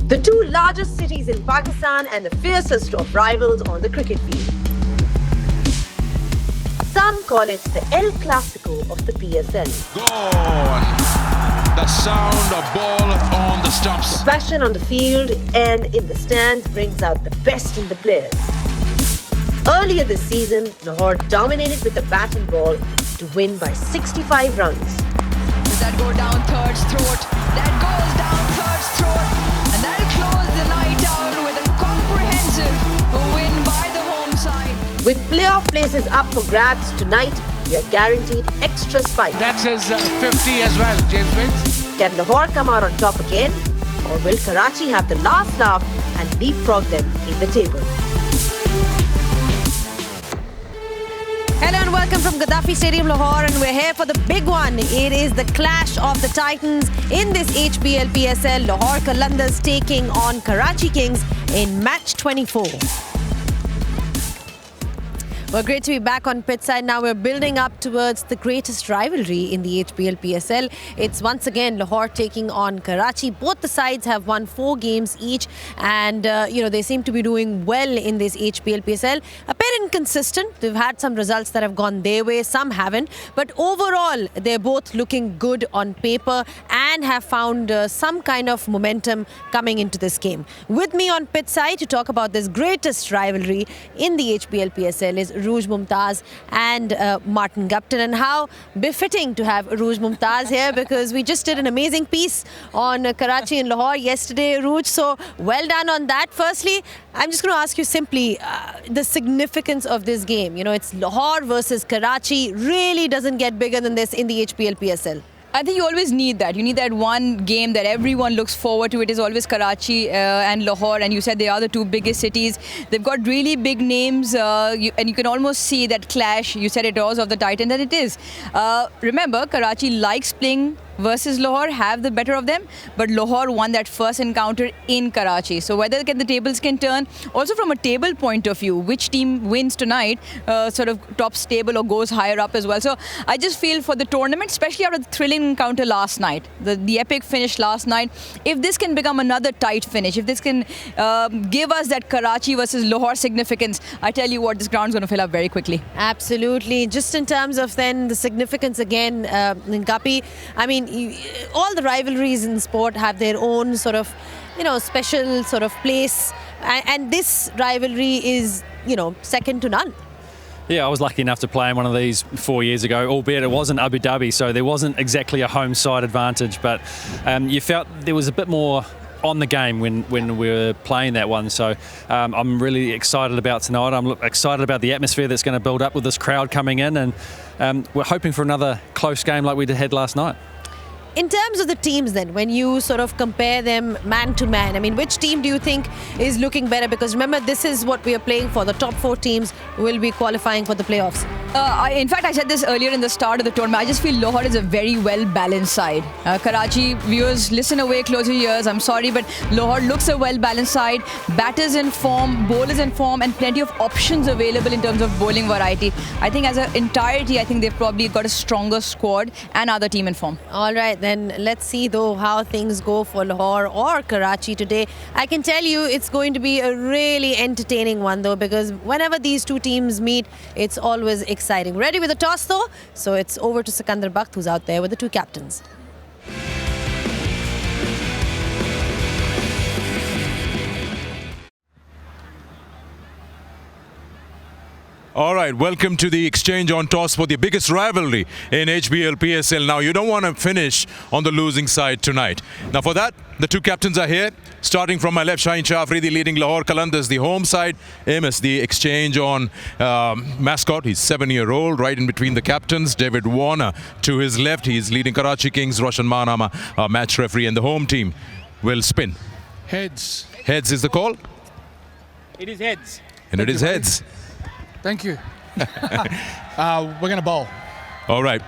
The two largest cities in Pakistan and the fiercest of rivals on the cricket field. Some call it the El Clasico of the PSL. Gone. The sound of ball on the stumps. The passion on the field and in the stands brings out the best in the players. Earlier this season, Lahore dominated with the bat and ball to win by 65 runs. Does that go down Third's throat? That goes down Third's throat. And that'll close the night out with a comprehensive win by the home side. With playoff places up for grabs tonight, we are guaranteed extra spike. That's his 50 as well, James Wins. Can Lahore come out on top again? Or will Karachi have the last laugh and leapfrog them in the table? Hello and welcome from Gaddafi Stadium, Lahore, and we're here for the big one. It is the clash of the Titans in this HBL PSL. Lahore Qalandars taking on Karachi Kings in match 24. Well, great to be back on pitch side. Now we're building up towards the greatest rivalry in the HBL PSL. It's once again Lahore taking on Karachi. Both the sides have won 4 games each, and they seem to be doing well in this HBL PSL. A bit inconsistent. They've had some results that have gone their way, some haven't. But overall, they're both looking good on paper and have found some kind of momentum coming into this game. With me on pitch side to talk about this greatest rivalry in the HBL PSL is Rouge Mumtaz and Martin Gupton. And how befitting to have Rouge Mumtaz here, because we just did an amazing piece on Karachi and Lahore yesterday, Rouge. So well done on that. Firstly, I'm just going to ask you simply the significance of this game. You know, it's Lahore versus Karachi. Really doesn't get bigger than this in the HBL PSL. I think you always need that. You need that one game that everyone looks forward to. It is always Karachi and Lahore, and you said they are the two biggest cities. They've got really big names, and you can almost see that clash. You said it was of the Titans, and it is. Remember, Karachi likes playing versus Lahore, have the better of them, but Lahore won that first encounter in Karachi. So whether the tables can turn, also from a table point of view, which team wins tonight sort of tops table or goes higher up as well. So I just feel for the tournament, especially out of the thrilling encounter last night, the epic finish last night, if this can become another tight finish, if this can give us that Karachi versus Lahore significance, I tell you what, this ground's going to fill up very quickly. Absolutely. Just in terms of then the significance again, Guppy, I mean, all the rivalries in sport have their own sort of, special sort of place. And this rivalry is, second to none. Yeah, I was lucky enough to play in one of these 4 years ago, albeit it wasn't Abu Dhabi, so there wasn't exactly a home side advantage. But you felt there was a bit more on the game when we were playing that one. So I'm really excited about tonight. I'm excited about the atmosphere that's going to build up with this crowd coming in. And we're hoping for another close game like we had last night. In terms of the teams then, when you sort of compare them man to man, I mean, which team do you think is looking better? Because remember, this is what we are playing for. The top 4 teams will be qualifying for the playoffs. In fact, I said this earlier in the start of the tournament. I just feel Lahore is a very well-balanced side. Karachi viewers, listen away, close your ears. I'm sorry, but Lahore looks a well-balanced side. Batters in form, bowlers in form, and plenty of options available in terms of bowling variety. I think as an entirety, I think they've probably got a stronger squad and other team in form. All right, then let's see though how things go for Lahore or Karachi today. I can tell you it's going to be a really entertaining one though, because whenever these two teams meet, it's always exciting. Ready with the toss though? So it's over to Sikandar Bakht, who's out there with the two captains. All right, welcome to the exchange on toss for the biggest rivalry in HBL PSL. Now, you don't want to finish on the losing side tonight. Now, for that, the two captains are here. Starting from my left, Shaheen Shah Afridi leading Lahore Qalandars, the home side. Amos, the exchange on mascot. He's 7-year-old, right in between the captains. David Warner to his left. He's leading Karachi Kings. Roshan Manama, match referee, and the home team will spin. Heads. Heads is the call. It is heads. And it is heads. Thank you. We're going to bowl. All right.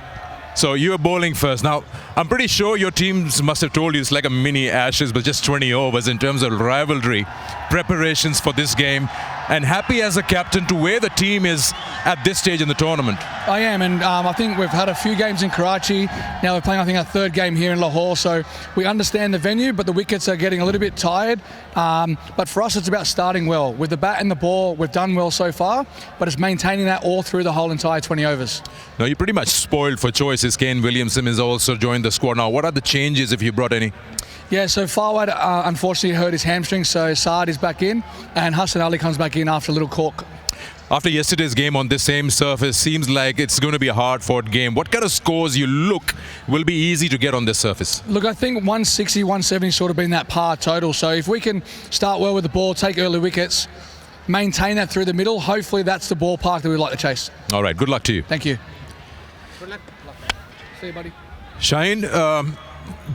So you're bowling first. Now, I'm pretty sure your teams must have told you it's like a mini Ashes, but just 20 overs in terms of rivalry. Preparations for this game. and happy as a captain to where the team is at this stage in the tournament. I am, and I think we've had a few games in Karachi. Now we're playing, I think, our third game here in Lahore, so we understand the venue, but the wickets are getting a little bit tired. But for us, it's about starting well. With the bat and the ball, we've done well so far, but it's maintaining that all through the whole entire 20 overs. Now, you're pretty much spoiled for choices. Kane Williamson has also joined the squad. Now, what are the changes, if you brought any? Yeah, so Fawad unfortunately hurt his hamstring, so Saad is back in, and Hassan Ali comes back in after a little cork. After yesterday's game on this same surface, seems like it's going to be a hard-fought game. What kind of scores you look will be easy to get on this surface? Look, I think 160, 170 sort of been that par total. So if we can start well with the ball, take early wickets, maintain that through the middle, hopefully that's the ballpark that we'd like to chase. All right, good luck to you. Thank you. Good luck. See you, buddy. Shaheen,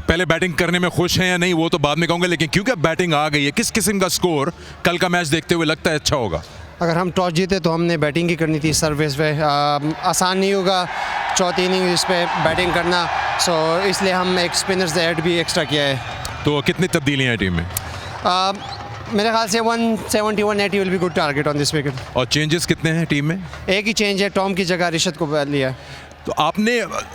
पहले batting करने में खुश हैं या नहीं वो तो बाद में कहूँगा, लेकिन क्योंकि बैटिंग आ गई है, किस किस्म का स्कोर कल का मैच देखते हुए लगता है अच्छा होगा? अगर हम टॉस जीते तो हमने बैटिंग ही करनी थी सर्विस पे। आसान नहीं होगा चौथी इनिंग इस पे बैटिंग करना, सो इसलिए हम एक स्पिनर्स ऐड भी एक्स्ट्रा किया है। तो कितनी तब्दीलियाँ हैं टीम में? मेरे ख्याल से 170 180 will be good target on this wicket. और चेंजेस कितने हैं टीम में? एक ही चेंज है, टॉम की जगह रिशद को लिया। तो आपने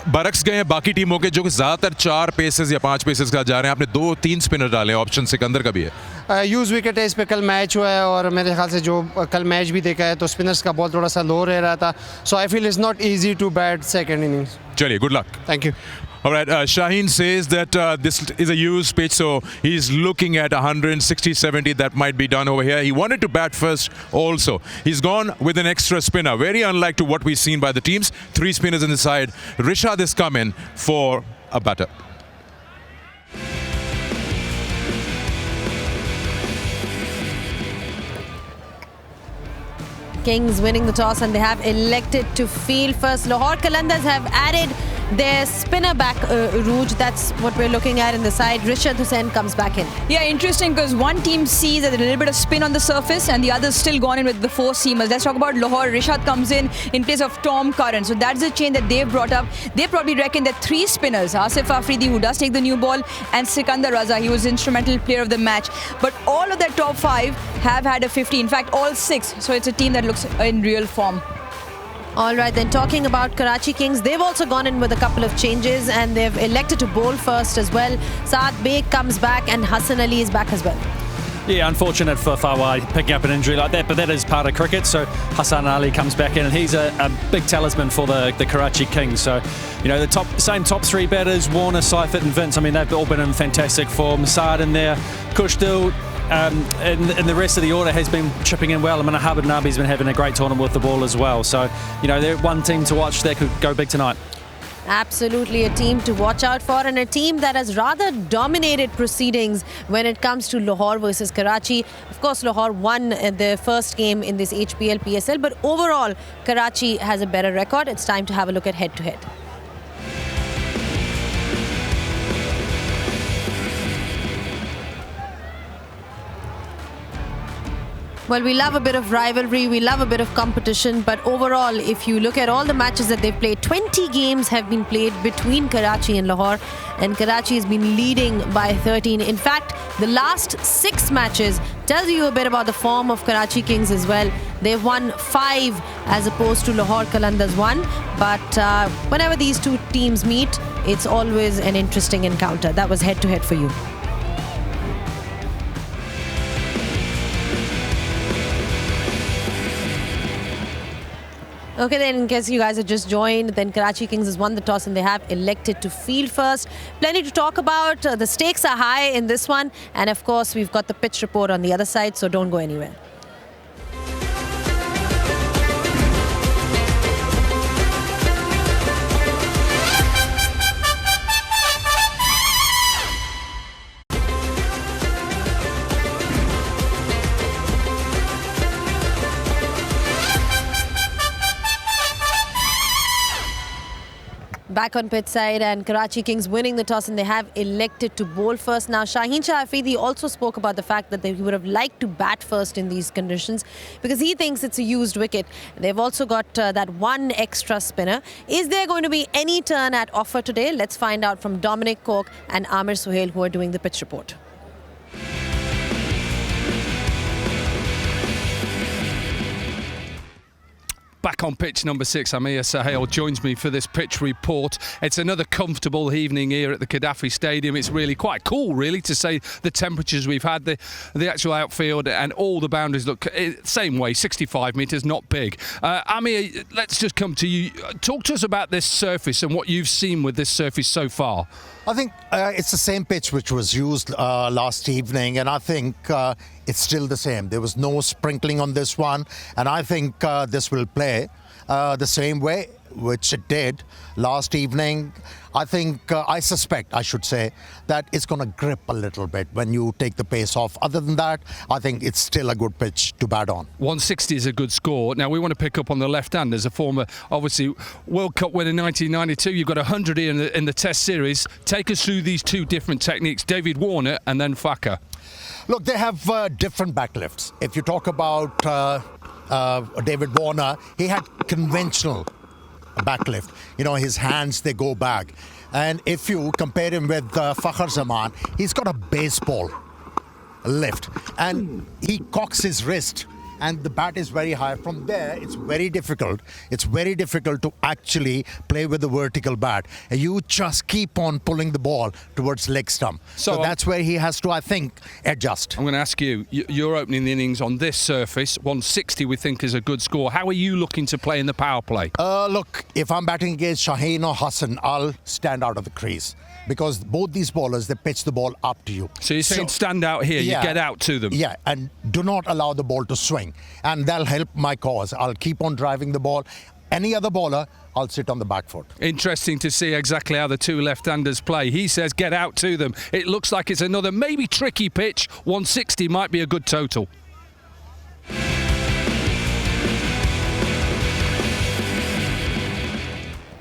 बरक्स गए हैं बाकी टीमों के जो कि ज़्यादातर 4 पेसेस या 5 पेसेस का जा रहे हैं, आपने 2-3 स्पिनर डाले हैं, ऑप्शन सिकंदर का भी है। यूज़ विकेट है, इस पे कल मैच हुआ है और मेरे ख्याल से जो कल मैच भी देखा है तो स्पिनर्स का बॉल थोड़ा सा लो रह रहा था, so I feel it's not easy to bat second innings. चलिए, good luck. Thank you. All right, Shaheen says that this is a used pitch, so he's looking at 160-70 that might be done over here. He wanted to bat first also. He's gone with an extra spinner, very unlike to what we've seen by the teams. 3 spinners in the side. Rishad has come in for a batter. Kings winning the toss and they have elected to field first. Lahore Qalandars have added their spinner back, Rouge. That's what we're looking at in the side. Rishad Hussain comes back in. Yeah, interesting because one team sees that a little bit of spin on the surface and the other's still gone in with the 4 seamers. Let's talk about Lahore. Rishad comes in place of Tom Curran. So that's the change that they've brought up. They probably reckon that 3 spinners, Asif Afridi, who does take the new ball, and Sikandar Raza, he was instrumental player of the match. But all of their top 5 have had a 50. In fact, all 6. So it's a team that looks in real form. All right, then talking about Karachi Kings, they've also gone in with a couple of changes and they've elected to bowl first as well. Saad Beg comes back and Hassan Ali is back as well. Yeah, unfortunate for Fawad picking up an injury like that, but that is part of cricket. So Hassan Ali comes back in and he's a big talisman for the Karachi Kings. So, you know, the same top 3 batters, Warner, Seifert and Vince, I mean, they've all been in fantastic form. Saad in there, Kushdil, and the rest of the order has been chipping in well. I mean, Habib Nabi's been having a great tournament with the ball as well. So, you know, they're one team to watch that could go big tonight. Absolutely a team to watch out for and a team that has rather dominated proceedings when it comes to Lahore versus Karachi. Of course, Lahore won the first game in this HBL PSL, but overall, Karachi has a better record. It's time to have a look at head-to-head. Well, we love a bit of rivalry, we love a bit of competition, but overall, if you look at all the matches that they've played, 20 games have been played between Karachi and Lahore, and Karachi has been leading by 13. In fact, the last 6 matches tells you a bit about the form of Karachi Kings as well. They've won 5 as opposed to Lahore Qalandars 1, but whenever these 2 teams meet, it's always an interesting encounter. That was head-to-head for you. Okay, then in case you guys have just joined, then Karachi Kings has won the toss and they have elected to field first. Plenty to talk about. The stakes are high in this one. And of course, we've got the pitch report on the other side, so don't go anywhere. Back on pitch side and Karachi Kings winning the toss and they have elected to bowl first. Now, Shaheen Shah Afridi also spoke about the fact that he would have liked to bat first in these conditions because he thinks it's a used wicket. They've also got that 1 extra spinner. Is there going to be any turn at offer today? Let's find out from Dominic Cork and Amir Suhail, who are doing the pitch report. back on pitch number 6, Amir Sahel joins me for this pitch report. It's another comfortable evening here at the Gaddafi Stadium. It's really quite cool, really, to say the temperatures we've had, the actual outfield and all the boundaries look same way, 65 metres, not big. Amir, let's just come to you. Talk to us about this surface and what you've seen with this surface so far. I think it's the same pitch which was used last evening, and I think it's still the same. There was no sprinkling on this one, and I think this will play the same way which it did last evening. I think, I suspect, I should say, that it's going to grip a little bit when you take the pace off. Other than that, I think it's still a good pitch to bat on. 160 is a good score. Now, we want to pick up on the left hand. As a former, obviously, World Cup winner in 1992, you've got 100 here in the Test Series. Take us through these two different techniques, David Warner and then Fakhr. Look, they have different backlifts. If you talk about David Warner, he had conventional backlift. You know, his hands, they go back. And if you compare him with Fakhr Zaman, he's got a baseball lift. And he cocks his wrist. And the bat is very high. From there, it's very difficult. It's very difficult to actually play with the vertical bat. And you just keep on pulling the ball towards leg stump. So that's where he has to, I think, adjust. I'm going to ask you, you're opening the innings on this surface. 160 we think is a good score. How are you looking to play in the power play? Look, if I'm batting against Shaheen or Hassan, I'll stand out of the crease. Because both these bowlers, they pitch the ball up to you. So you're saying stand out here, yeah, you get out to them? Yeah, and do not allow the ball to swing. And that'll help my cause. I'll keep on driving the ball. Any other bowler, I'll sit on the back foot. Interesting to see exactly how the two left-handers play. He says get out to them. It looks like it's another maybe tricky pitch. 160 might be a good total.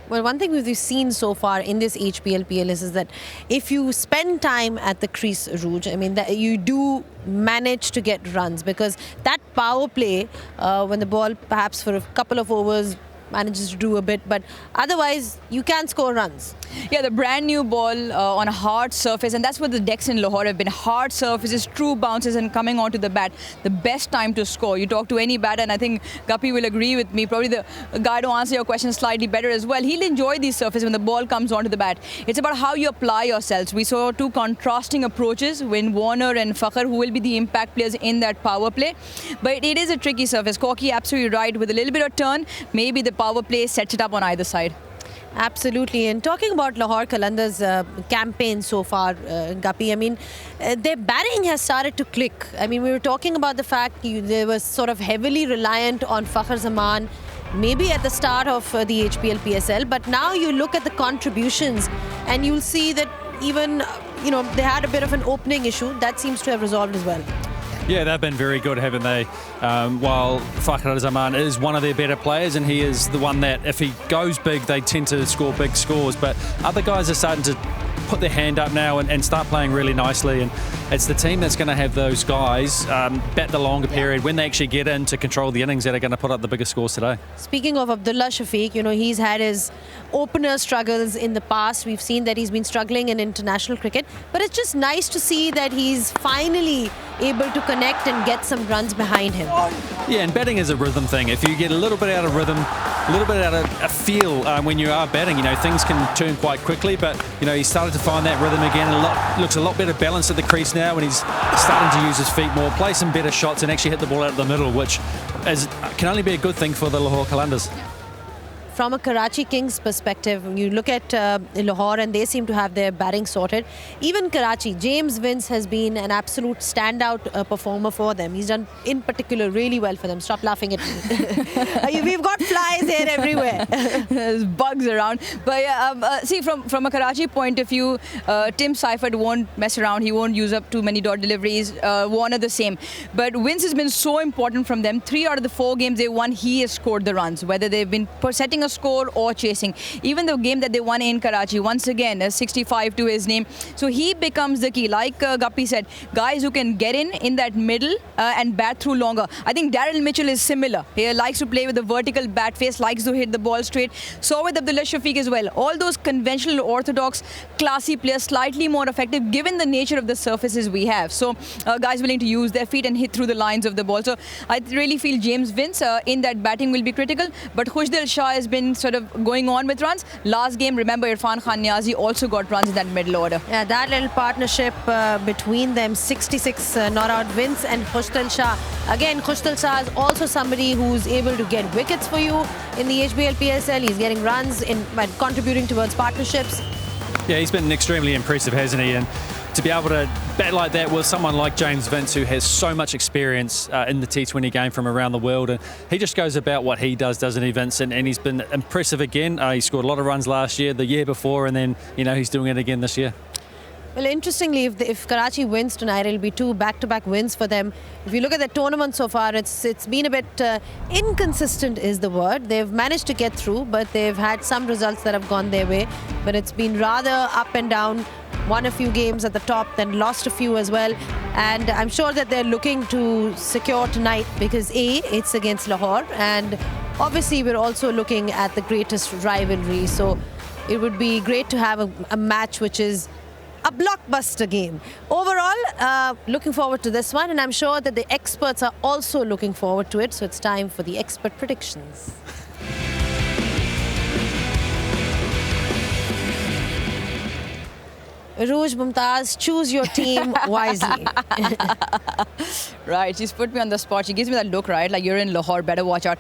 Well, one thing we've seen so far in this HBL PLS is that if you spend time at the crease, Rouge, I mean, that you do manage to get runs, because that power play, when the ball perhaps for a couple of overs manages to do a bit, but otherwise you can score runs. Yeah, the brand new ball on a hard surface, and that's what the decks in Lahore have been. Hard surfaces, true bounces, and coming onto the bat. The best time to score. You talk to any batter, and I think Guppy will agree with me. Probably the guy to answer your question slightly better as well. He'll enjoy these surfaces when the ball comes onto the bat. It's about how you apply yourselves. We saw two contrasting approaches when Warner and Fakhr, who will be the impact players in that power play. But it is a tricky surface. Corky absolutely right. With a little bit of turn, maybe the power play sets it up on either side. Absolutely. And talking about Lahore Qalandars' campaign so far, Guppy, I mean, their batting has started to click. I mean, we were talking about the fact they were sort of heavily reliant on Fakhr Zaman, maybe at the start of the HBL PSL, but now you look at the contributions and you'll see that even, you know, they had a bit of an opening issue. That seems to have resolved as well. Yeah, they've been very good, haven't they? While Fakhr Zaman is one of their better players, and he is the one that, if he goes big, they tend to score big scores. But other guys are starting to put their hand up now and start playing really nicely. And it's the team that's going to have those guys bat the longer period when they actually get in to control the innings that are going to put up the biggest scores today. Speaking of Abdullah Shafiq, you know, he's had his opener struggles in the past. We've seen that he's been struggling in international cricket, but it's just nice to see that he's finally able to connect and get some runs behind him. Yeah, and batting is a rhythm thing. If you get a little bit out of rhythm, a little bit out of a feel when you are batting, you know, things can turn quite quickly, but, you know, he started to find that rhythm again. Looks a lot better balanced at the crease now, and he's starting to use his feet more, play some better shots and actually hit the ball out of the middle, which can only be a good thing for the Lahore Qalandars. From a Karachi Kings perspective, you look at Lahore and they seem to have their batting sorted. Even Karachi, James Vince has been an absolute standout performer for them. He's done, in particular, really well for them. Stop laughing at me. We've got flies here everywhere. There's bugs around. But yeah, see, from a Karachi point of view, Tim Seifert won't mess around. He won't use up too many dot deliveries. Warner the same. But Vince has been so important from them. 3 out of the 4 games they won, he has scored the runs. Whether they've been setting a score or chasing. Even the game that they won in Karachi, once again, 65 to his name. So he becomes the key. Like Guppy said, guys who can get in that middle and bat through longer. I think Daryl Mitchell is similar. He likes to play with a vertical bat face, likes to hit the ball straight. So with Abdullah Shafiq as well. All those conventional, orthodox, classy players, slightly more effective given the nature of the surfaces we have. So guys willing to use their feet and hit through the lines of the ball. So I really feel James Vince in that batting will be critical. But Khushdil Shah has been sort of going on with runs. Last game, remember, Irfan Khan Niazi also got runs in that middle order. Yeah, that little partnership between them, 66 not out, Vince and Khushdil Shah. Again, Khushdil Shah is also somebody who's able to get wickets for you in the HBL PSL. He's getting runs by contributing towards partnerships. Yeah, he's been extremely impressive, hasn't he? And to be able to bat like that with someone like James Vince, who has so much experience in the T20 game from around the world, and he just goes about what he does, doesn't he, Vince? And he's been impressive again. He scored a lot of runs last year, the year before, and then, you know, he's doing it again this year. Well, interestingly, if Karachi wins tonight, it'll be 2 back-to-back wins for them. If you look at the tournament so far, it's been a bit inconsistent is the word. They've managed to get through, but they've had some results that have gone their way. But it's been rather up and down. Won a few games at the top, then lost a few as well. And I'm sure that they're looking to secure tonight because A, it's against Lahore, and obviously we're also looking at the greatest rivalry. So it would be great to have a match which is a blockbuster game. Overall, looking forward to this one, and I'm sure that the experts are also looking forward to it. So it's time for the expert predictions. Rouge Mumtaz, choose your team wisely. Right, she's put me on the spot. She gives me that look, right? Like, you're in Lahore, better watch out.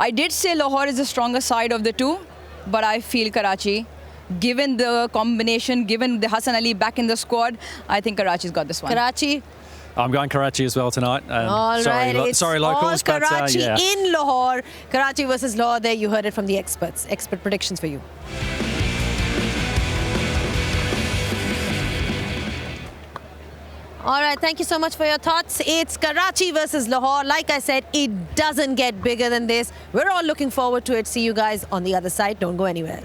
I did say Lahore is the stronger side of the two, but I feel Karachi. Given the combination, given the Hassan Ali back in the squad, I think Karachi's got this one. Karachi? I'm going Karachi as well tonight. All sorry, right, sorry, locals, all Karachi but yeah. in Lahore. Karachi versus Lahore. There, you heard it from the experts. Expert predictions for you. All right, thank you so much for your thoughts. It's Karachi versus Lahore. Like I said, it doesn't get bigger than this. We're all looking forward to it. See you guys on the other side. Don't go anywhere.